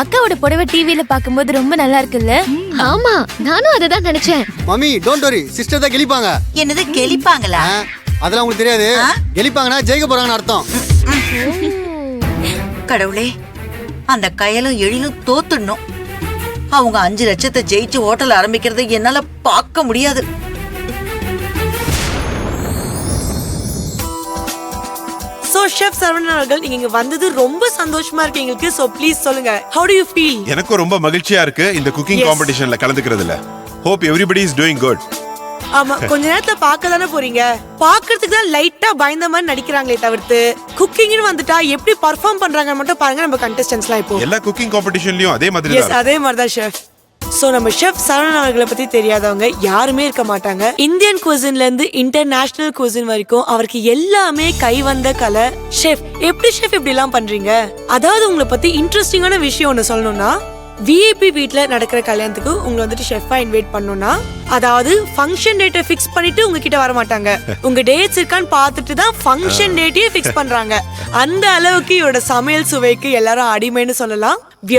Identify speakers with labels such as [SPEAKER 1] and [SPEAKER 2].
[SPEAKER 1] அக்காவோட புடவை டிவில பாக்கும்போது ரொம்ப நல்லா இருக்குல்ல?
[SPEAKER 2] ஆமா, நானும் அததான் நினைச்சேன்.
[SPEAKER 3] மம்மி டோன்ட் வரி, சிஸ்டர் தான் கெளிப்பாங்க.
[SPEAKER 4] என்னது கெளிப்பாங்களா?
[SPEAKER 3] அதெல்லாம் உங்களுக்கு தெரியாது. கெளிப்பாங்கன்னா ஜெயிக்க போறாங்கன்னு அர்த்தம்.
[SPEAKER 4] கடவுளே, அந்த கயலும் எழிலும் தோத்துடணும். அவங்க 5 லட்சத்தை ஜெயிச்சு ஹோட்டல் ஆரம்பிக்கிறதை என்னால பார்க்க முடியாது.
[SPEAKER 5] சோ ஷெஃப் சரவணன் அவர்கள், நீங்க இங்க வந்தது ரொம்ப சந்தோஷமா இருக்கு எங்களுக்கு. சோ ப்ளீஸ் சொல்லுங்க, how do you feel?
[SPEAKER 6] எனக்கு ரொம்ப மகிழ்ச்சியா இருக்கு இந்த cooking காம்படிஷன்ல கலந்துக்கிறதுல. hope everybody is doing good.
[SPEAKER 5] ஆமா, கொஞ்ச நேரத்துல பார்க்க தானே போறீங்க. பார்க்கிறதுக்கு தான் லைட்டா பயந்த மாதிரி நடிக்கிறாங்களே தவிர்த்து குக்கிங்னு வந்துட்டா எப்படி பெர்ஃபார்ம் பண்றாங்கன்னு மட்டும் பாருங்க நம்ம கண்டெஸ்டன்ட்ஸ்லாம். இப்போ
[SPEAKER 6] எல்லா குக்கிங் காம்படிஷன்லயும் அதே மாதிரி
[SPEAKER 5] எஸ், அதே மாதிரி தான் ஷெஃப். சோ நம்ம ஷெஃப் சரவணன் அவர்களை பத்தி தெரியாதவங்க யாருமே இருக்க மாட்டாங்க. இந்தியன் குசின்ல இருந்து இன்டர்நேஷனல் குசின் வரைக்கும் அவருக்கு எல்லாமே கை வந்த கலை. ஷெஃப், எப்படி ஷெஃப் இப்படி எல்லாம் பண்றீங்க? அதாவது உங்களை பத்தி இன்ட்ரெஸ்டிங்கான விஷயம் ஒண்ணு சொல்லணும்னா, விஐபி வீட்ல நடக்கிற கல்யாணத்துக்கு உங்களை வந்துட்டு ஷெஃபா இன்வைட் பண்ணணும்னா, அதாவது ஃபங்க்ஷன் டேட்டை ஃபிக்ஸ் பண்ணிட்டு உங்ககிட்ட வர மாட்டாங்க. உங்க டேட்ஸ் இருக்கான்னு பார்த்துட்டு தான் ஃபங்க்ஷன் டேட்டையே ஃபிக்ஸ் பண்றாங்க. அந்த அளவுக்கு இவரோட சமையல் சுவைக்கு எல்லாரும் அடிமைன்னு சொல்லலாம். We are